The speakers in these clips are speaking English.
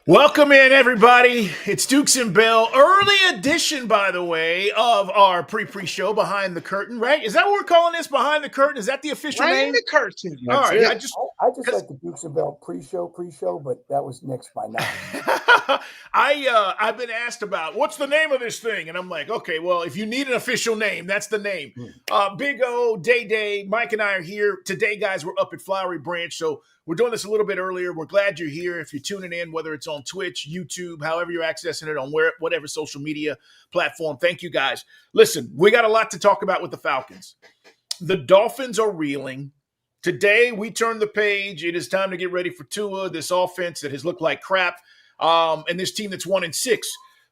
Welcome in, everybody. It's Dukes and Bell. Early edition, by the way, of our pre-show, Behind the Curtain, right? Is that what we're calling this, Behind the Curtain? Is that the official Behind name? the curtain. All That's right. it. I just like the Dukes and Bell pre-show, but that was nixed by now. I've been asked about what's the name of this thing, and I'm like, okay, well, if you need an official name, that's the name. Big O, Day, Mike and I are here today, guys. We're up at Flowery Branch, so we're doing this a little bit earlier. We're glad you're here. If you're tuning in, whether it's on Twitch, YouTube, however you're accessing it on whatever social media platform, thank you guys. Listen, we got a lot to talk about with the Falcons. The Dolphins are reeling. Today, we turn the page. It is time to get ready for Tua, this offense that has looked like crap, and this team that's 1-6.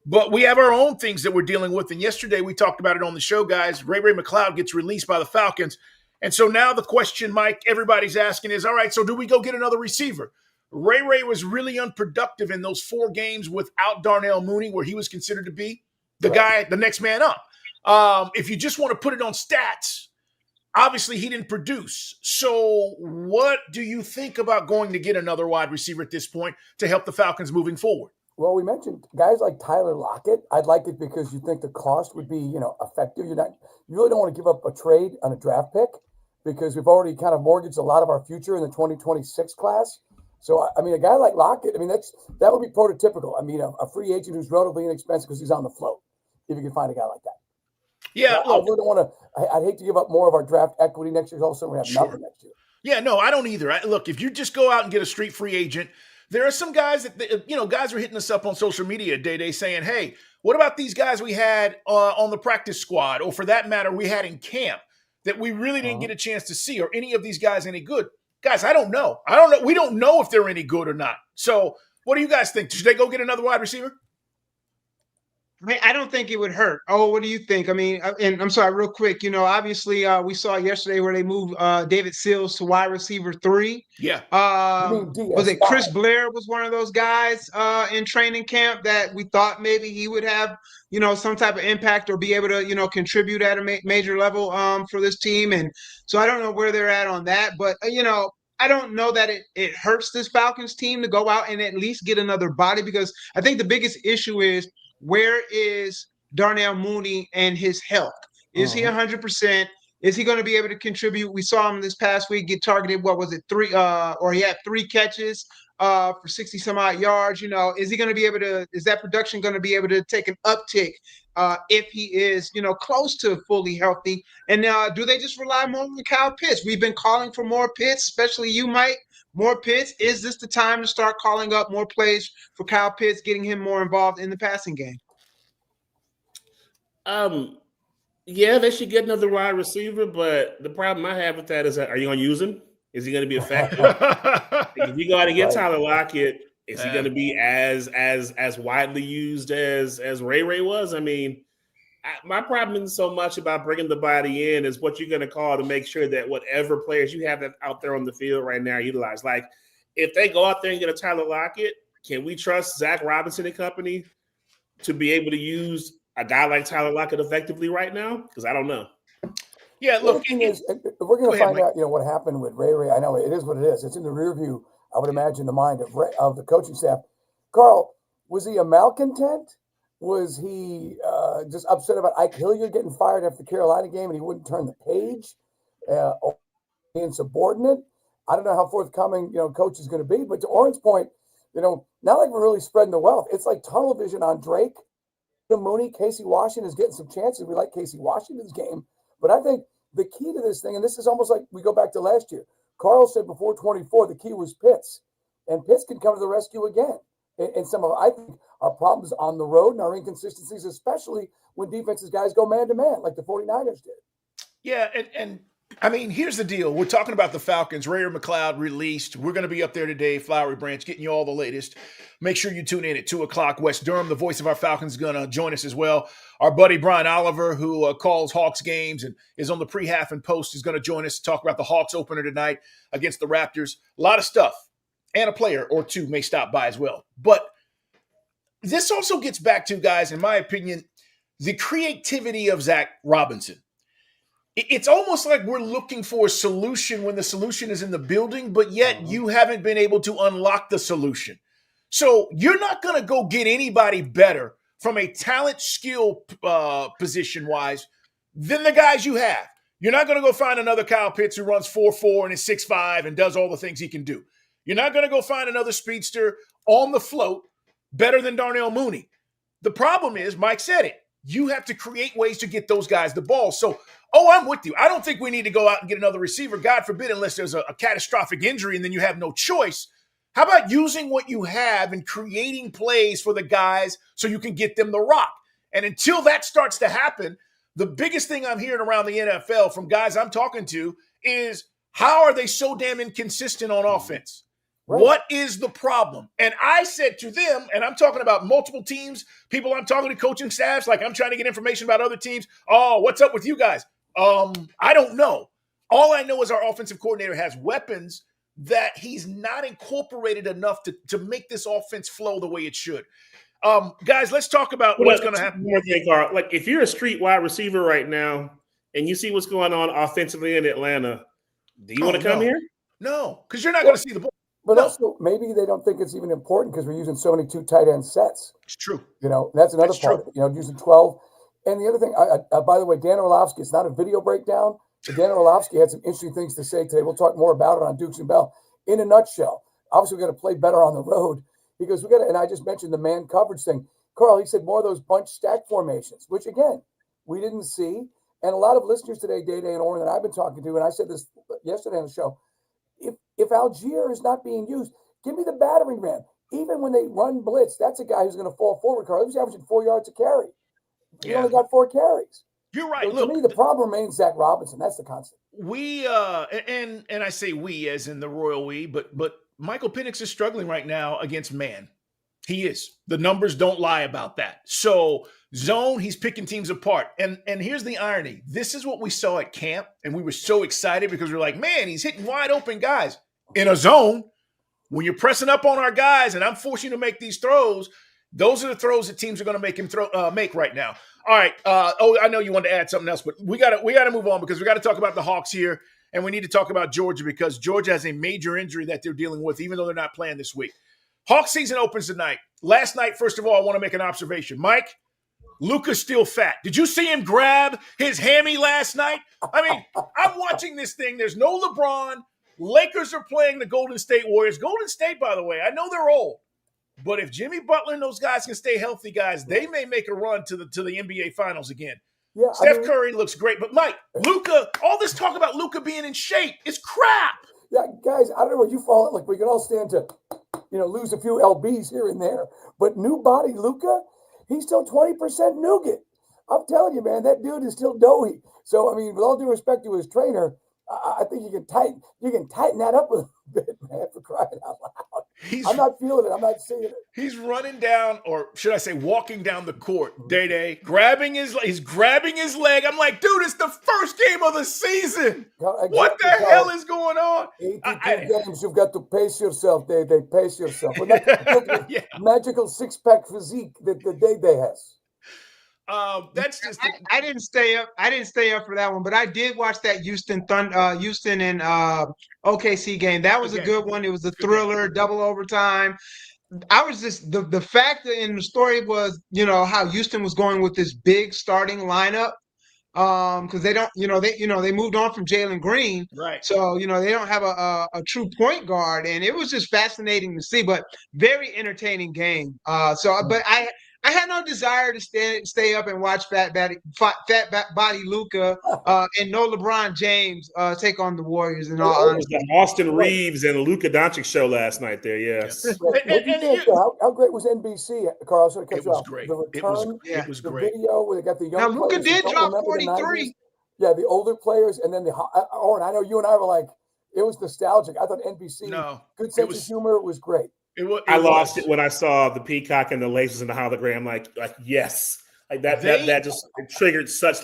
But we have our own things that we're dealing with. And yesterday, we talked about it on the show, guys. Ray McLeod gets released by the Falcons. And so now the question, Mike, everybody's asking is, all right, so do we go get another receiver? Ray was really unproductive in those 4 games without Darnell Mooney, where he was considered to be the guy, the next man up. If you just want to put it on stats, obviously he didn't produce. So what do you think about going to get another wide receiver at this point to help the Falcons moving forward? Well, we mentioned guys like Tyler Lockett. I'd like it because you think the cost would be, effective. You really don't want to give up a trade on a draft pick because we've already kind of mortgaged a lot of our future in the 2026 class. So, I mean, a guy like Lockett, that would be prototypical. I mean, a free agent who's relatively inexpensive because he's on the float, if you can find a guy like that. Yeah, I really don't want to. I'd hate to give up more of our draft equity next year. Also, we have nothing next year. Yeah, no, I don't either. Look, if you just go out and get a street free agent, there are some guys that guys are hitting us up on social media day saying, "Hey, what about these guys we had on the practice squad, or for that matter, we had in camp that we really didn't get a chance to see? Are any of these guys any good?" Guys, I don't know. We don't know if they're any good or not. So, what do you guys think? Should they go get another wide receiver? I don't think it would hurt. Oh, what do you think? I mean, and I'm sorry, real quick. Obviously, we saw yesterday where they moved David Sills to wide receiver 3. Yeah. Was it Chris Blair was one of those guys in training camp that we thought maybe he would have, some type of impact or be able to, contribute at a major level for this team. And so I don't know where they're at on that, but I don't know that it hurts this Falcons team to go out and at least get another body, because I think the biggest issue is, where is Darnell Mooney and his health? Is he 100%? Is he going to be able to contribute? We saw him this past week get targeted. What was it? 3 or he had 3 catches for 60 some odd yards. Is he going to be able to, is that production going to be able to take an uptick if he is, close to fully healthy? And do they just rely more on Kyle Pitts? We've been calling for more Pitts, especially you, Mike. More Pitts. Is this the time to start calling up more plays for Kyle Pitts, getting him more involved in the passing game? Yeah, they should get another wide receiver, but the problem I have with that is, are you going to use him? Is he going to be effective? If you go out and get Tyler Lockett, is he going to be as widely used as Ray was? I mean, my problem isn't so much about bringing the body in as what you're going to call to make sure that whatever players you have out there on the field right now are utilized. Like, if they go out there and get a Tyler Lockett, can we trust Zac Robinson and company to be able to use a guy like Tyler Lockett effectively right now? Because I don't know. Yeah, look, the thing is, we're going to find out, what happened with Ray. I know it is what it is. It's in the rear view, I would imagine, the mind of the coaching staff. Carl, was he a malcontent? Was he just upset about Ike Hilliard getting fired after the Carolina game and he wouldn't turn the page? Or being subordinate? I don't know how forthcoming, coach is going to be. But to Orin's point, not like we're really spreading the wealth. It's like tunnel vision on Drake. Mooney, Casey Washington is getting some chances. We like Casey Washington's game. But I think the key to this thing, and this is almost like we go back to last year. Carl said before 24, the key was Pitts. And Pitts can come to the rescue again. And some of, I think, our problems on the road and our inconsistencies, especially when defenses guys go man-to-man like the 49ers did. Yeah, and I mean, here's the deal. We're talking about the Falcons. Ray McLeod released. We're going to be up there today, Flowery Branch, getting you all the latest. Make sure you tune in at 2 o'clock. Wes Durham, the voice of our Falcons, is going to join us as well. Our buddy Brian Oliver, who calls Hawks games and is on the pre-half and post, is going to join us to talk about the Hawks opener tonight against the Raptors. A lot of stuff. And a player or two may stop by as well. But this also gets back to, guys, in my opinion, the creativity of Zac Robinson. It's almost like we're looking for a solution when the solution is in the building, but yet you haven't been able to unlock the solution. So you're not going to go get anybody better from a talent skill position wise than the guys you have. You're not going to go find another Kyle Pitts who runs 4.4 and is 6'5 and does all the things he can do. You're not going to go find another speedster on the float better than Darnell Mooney. The problem is, Mike said it, you have to create ways to get those guys the ball. So, I'm with you. I don't think we need to go out and get another receiver, God forbid, unless there's a catastrophic injury and then you have no choice. How about using what you have and creating plays for the guys so you can get them the rock? And until that starts to happen, the biggest thing I'm hearing around the NFL from guys I'm talking to is, how are they so damn inconsistent on offense? Right. What is the problem? And I said to them, and I'm talking about multiple teams, people I'm talking to, coaching staffs, like I'm trying to get information about other teams. Oh, what's up with you guys? I don't know. All I know is our offensive coordinator has weapons that he's not incorporated enough to make this offense flow the way it should. Guys, let's talk about what's going to happen. More thing, Carl. Like, if you're a street wide receiver right now and you see what's going on offensively in Atlanta, do you want to come here? No, because you're not going to see the ball. But also, maybe they don't think it's even important because we're using so many 2 tight end sets. It's true. That's another part. Using 12. And the other thing, by the way, Dan Orlovsky, it's not a video breakdown, but Dan Orlovsky had some interesting things to say today. We'll talk more about it on Dukes and Bell. In a nutshell, obviously, we're going to play better on the road because and I just mentioned the man coverage thing. Carl, he said more of those bunch stack formations, which, again, we didn't see. And a lot of listeners today, Day and Orin, that I've been talking to, and I said this yesterday on the show, if Algier is not being used, give me the battering ram. Even when they run blitz, that's a guy who's going to fall forward, Carl. He's averaging 4 yards a carry. He only got 4 carries. You're right. So look, to me, the problem remains Zac Robinson. That's the concept. We and I say we as in the royal we, but Michael Penix is struggling right now against man. He is. The numbers don't lie about that. So zone, he's picking teams apart. And here's the irony. This is what we saw at camp, and we were so excited because we're like, man, he's hitting wide open guys. In a zone, when you're pressing up on our guys and I'm forcing you to make these throws, those are the throws that teams are going to make him make right now. All right. I know you wanted to add something else, but we got to move on because we got to talk about the Hawks here, and we need to talk about Georgia because Georgia has a major injury that they're dealing with, even though they're not playing this week. Hawks season opens tonight. Last night, first of all, I want to make an observation. Mike, Luca's still fat. Did you see him grab his hammy last night? I mean, I'm watching this thing. There's no LeBron. Lakers are playing the Golden State Warriors. Golden State, by the way, I know they're old. But if Jimmy Butler and those guys can stay healthy, guys, they may make a run to the NBA Finals again. Yeah, Steph Curry looks great. But, Mike, Luca, all this talk about Luca being in shape is crap. Yeah, guys, I don't know where you fall. Like, we can all stand to, lose a few LBs here and there. But new body Luca, he's still 20% nougat. I'm telling you, man, that dude is still doughy. So, I mean, with all due respect to his trainer, I think you can tighten that up a little bit, man, for crying out loud. I'm not feeling it. I'm not seeing it. He's running down, or should I say walking down the court, Day, grabbing his leg. I'm like, dude, it's the first game of the season. What the hell is going on? 82 games, you've got to pace yourself, Day. Pace yourself. Yeah. Magical six-pack physique that Day has. That's just. I didn't stay up. I didn't stay up for that one, but I did watch that Houston and OKC game. That was a good one. It was a thriller, double overtime. I was just the fact that in the story was how Houston was going with this big starting lineup because they don't they moved on from Jalen Green, right? So they don't have a true point guard, and it was just fascinating to see, but very entertaining game. But I had no desire to stay up and watch Fat Body Luca and no LeBron James take on the Warriors. And all it was the Austin Reeves and Luka Doncic show last night there, yes. How great was NBC, Carl? It was great. It was great. The video where they got the young now, Luka did drop 43. Yeah, the older players. And then Orin, I know you and I were like, it was nostalgic. I thought NBC, good sense of humor, it was great. I lost it when I saw the peacock and the lasers and the hologram. Like yes, like that just it triggered such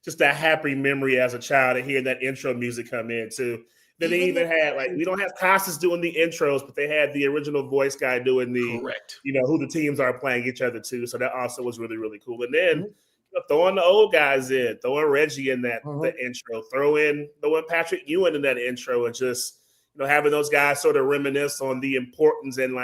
just a happy memory as a child to hear that intro music come in too. Then they even had we don't have Costas doing the intros, but they had the original voice guy doing the correct. Who the teams are playing each other too. So that also was really really cool. And then throwing the old guys in, throwing Reggie in that the intro, throwing Patrick Ewing in that intro, and just. Having those guys sort of reminisce on the importance and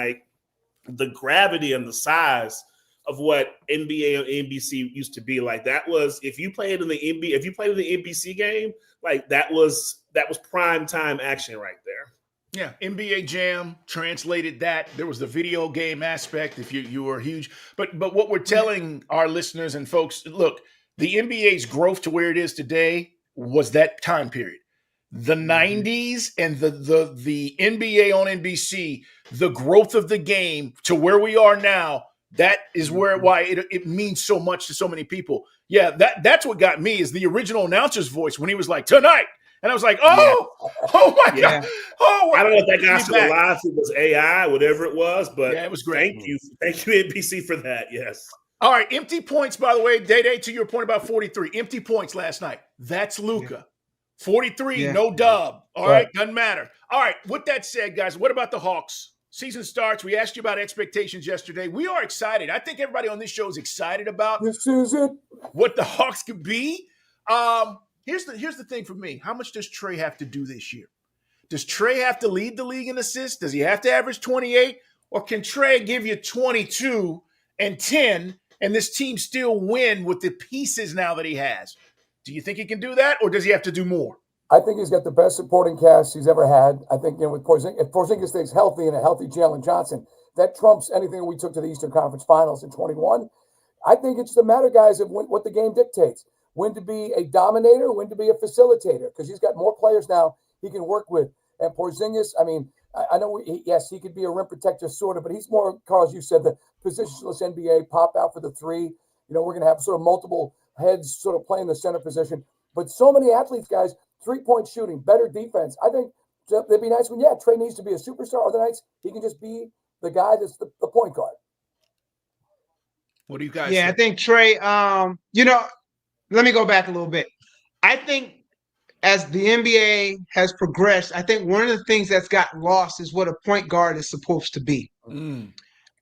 the gravity and the size of what NBA and NBC used to be. Like that was, if you played in the NBC game, like that was prime time action right there. Yeah, NBA Jam translated that. There was the video game aspect if you were huge. But what we're telling our listeners and folks, look, the NBA's growth to where it is today was that time period. The 90s and the NBA on NBC, the growth of the game to where we are now, that is why it means so much to so many people. Yeah, that's what got me is the original announcer's voice when he was like, tonight. And I was like, oh my God. Oh, I don't know if that guy still alive. It was AI, whatever it was, but yeah, it was great. Thank you, NBC, for that. Yes. All right, empty points, by the way. Day, to your point about 43. Empty points last night. That's Luca. Yeah. 43, no dub. All right, doesn't matter. All right, with that said, guys, what about the Hawks? Season starts. We asked you about expectations yesterday. We are excited. I think everybody on this show is excited about this is it. What the Hawks could be. Here's the thing for me. How much does Trae have to do this year? Does Trae have to lead the league in assists? Does he have to average 28? Or can Trae give you 22 and 10 and this team still win with the pieces now that he has? Do you think he can do that, or does he have to do more? I think he's got the best supporting cast he's ever had. I think with Porzingis, if Porzingis stays healthy and a healthy Jalen Johnson, that trumps anything we took to the Eastern Conference Finals in 21. I think it's the matter, guys, of what the game dictates. When to be a dominator, when to be a facilitator, because he's got more players now he can work with. And Porzingis, I mean, I know, yes, he could be a rim protector sort of, but he's more, Carl, as you said, the positionless NBA, pop out for the three. You know, we're going to have sort of multiple heads sort of playing the center position. But so many athletes, guys, three-point shooting, better defense. I think it'd be nice when, Trae needs to be a superstar. Other nights, he can just be the guy that's the point guard. What do you guys think? I think Trae, let me go back a little bit. I think as the NBA has progressed, I think one of the things that's gotten lost is what a point guard is supposed to be.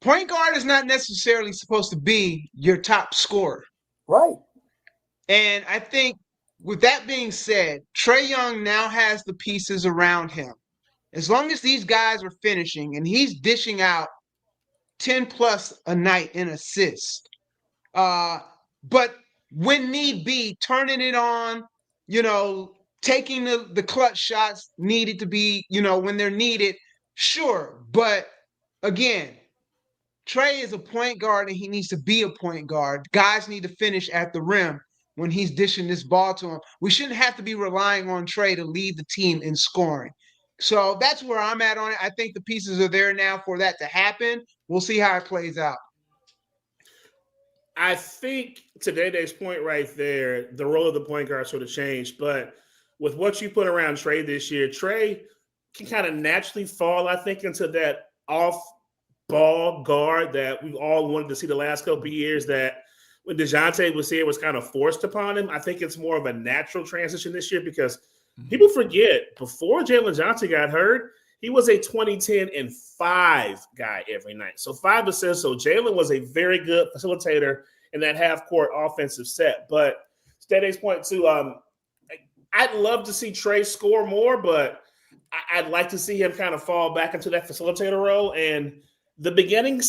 Point guard is not necessarily supposed to be your top scorer. Right. And I think with that being said, Trae Young now has the pieces around him. As long as these guys are finishing and he's dishing out 10 plus a night in assists, but when need be, turning it on, taking the clutch shots needed to be, when they're needed, sure. But again, Trae is a point guard and he needs to be a point guard. Guys need to finish at the rim when he's dishing this ball to him. We shouldn't have to be relying on Trae to lead the team in scoring. So that's where I'm at on it. I think the pieces are there now for that to happen. We'll see how it plays out. I think to Day-Day's point right there, the role of the point guard sort of changed. But with what you put around Trae this year, Trae can kind of naturally fall, I think, into that off-ball guard that we all wanted to see the last couple of years, that when DeJounte was here was kind of forced upon him. I think it's more of a natural transition this year because people forget, before Jalen Johnson got hurt, he was a 20-10 and 5 guy every night. So 5 assists. So Jalen was a very good facilitator in that half-court offensive set. But Steady's point too, I'd love to see Trae score more, but I'd like to see him kind of fall back into that facilitator role. And the beginning of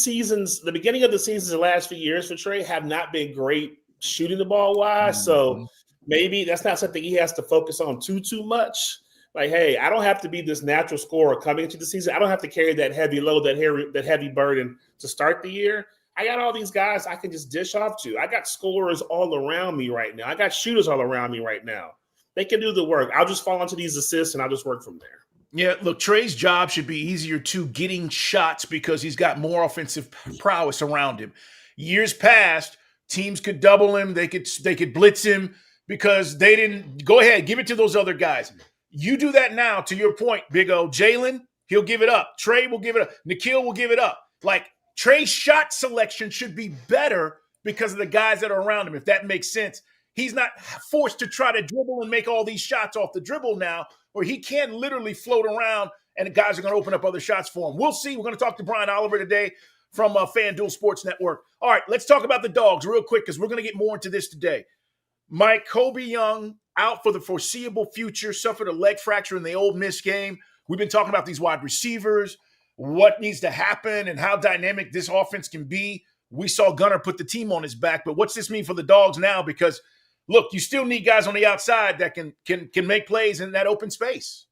the seasons the last few years for Trae have not been great shooting the ball wise. So maybe that's not something he has to focus on too much. Like, hey, I don't have to be this natural scorer coming into the season. I don't have to carry that heavy load, that heavy burden to start the year. I got all these guys I can just dish off to. I got scorers all around me right now. I got shooters all around me right now. They can do the work. I'll just fall into these assists and I'll just work from there. Yeah, look, Trae's job should be easier too, getting shots because he's got more offensive prowess around him. Years past, teams could double him. They could blitz him because they didn't go ahead, give it to those other guys. You do that now, to your point, Big O. Jalen, he'll give it up. Trae will give it up. Nikhil will give it up. Like, Trae's shot selection should be better because of the guys that are around him, if that makes sense. He's not forced to try to dribble and make all these shots off the dribble now, where he can literally float around and the guys are going to open up other shots for him. We'll see. We're going to talk to Brian Oliver today from FanDuel Sports Network. All right, let's talk about the Dogs real quick because we're going to get more into this today. Mike, Kobe Young out for the foreseeable future, suffered a leg fracture in the Ole Miss game. We've been talking about these wide receivers. what needs to happen and how dynamic this offense can be. We saw Gunner put the team on his back, but what's this mean for the Dogs now? Because look, you still need guys on the outside that can make plays in that open space.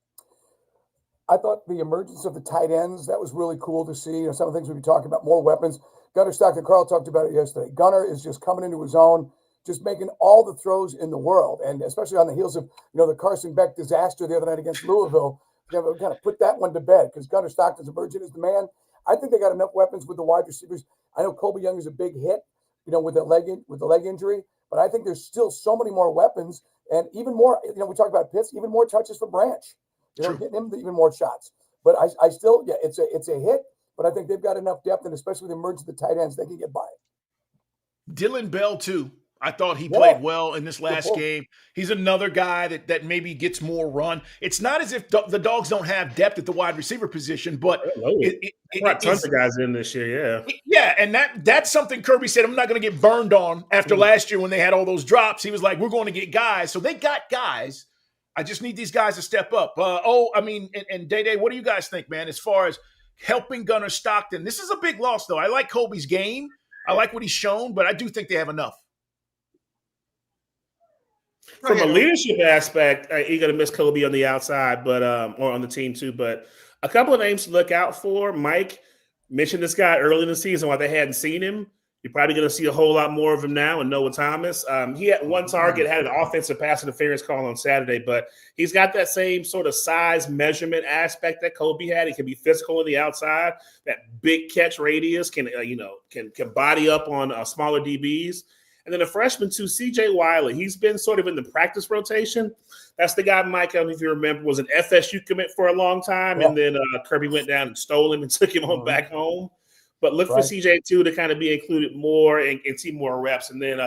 I thought the emergence of the tight ends, that was really cool to see. Some of the things we've been talking about, more weapons. Gunner Stockton, Carl talked about it yesterday. Gunner is just coming into his own, just making all the throws in the world. And especially on the heels of, the Carson Beck disaster the other night against Louisville, kind of put that one to bed because Gunner Stockton's emerging as the man. I think they got enough weapons with the wide receivers. I know Colby Young is a big hit, with the leg injury, but I think there's still so many more weapons and even more, we talk about Pitts, even more touches for Branch. Getting him even more shots. But I still, it's a hit, but I think they've got enough depth, and especially with the emergence of the tight ends, they can get by it. Dylan Bell, too. I thought he played well in this last game. He's another guy that maybe gets more run. It's not as if the Dogs don't have depth at the wide receiver position, but tons of guys in this year, Yeah, and that's something Kirby said, I'm not going to get burned on after last year when they had all those drops. He was like, we're going to get guys. So they got guys. I just need these guys to step up. And Day-Day, what do you guys think, man, as far as helping Gunner Stockton? This is a big loss, though. I like Colby's game. I like what he's shown, but I do think they have enough. From a leadership aspect, you're going to miss Colby on the outside, but or on the team too. But a couple of names to look out for. Mike mentioned this guy early in the season while they hadn't seen him. You're probably going to see a whole lot more of him now, and Noah Thomas. He had one target, had an offensive pass interference call on Saturday, but he's got that same sort of size measurement aspect that Colby had. He can be physical on the outside. That big catch radius can body up on smaller DBs. And then a freshman too, C.J. Wiley. He's been sort of in the practice rotation. That's the guy, Mike, I don't know if you remember, was an FSU commit for a long time, and then Kirby went down and stole him and took him on back home. But look for CJ, too, to kind of be included more and see more reps. And then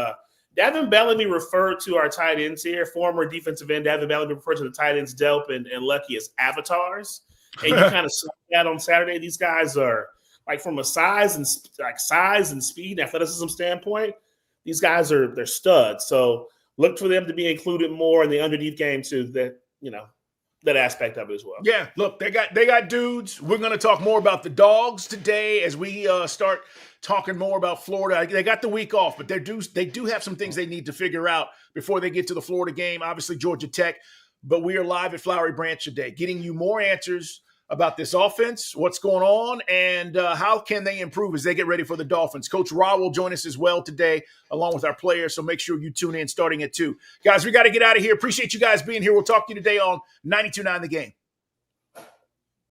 Davin Bellamy referred to our tight ends here, former defensive end. Davin Bellamy referred to the tight ends, Delp and Lucky, as avatars. And you kind of saw that on Saturday. These guys are, like, from a size and speed and athleticism standpoint, these guys they're studs. So look for them to be included more in the underneath game, too, that aspect of it as well. Yeah, look, they got dudes. We're going to talk more about the Dogs today as we start talking more about Florida. They got the week off, but they do have some things they need to figure out before they get to the Florida game. Obviously, Georgia Tech, but we are live at Flowery Branch today, getting you more answers about this offense, what's going on, and how can they improve as they get ready for the Dolphins. Coach Ra will join us as well today, along with our players, so make sure you tune in starting at 2. Guys, we got to get out of here. Appreciate you guys being here. We'll talk to you today on 92.9 The Game.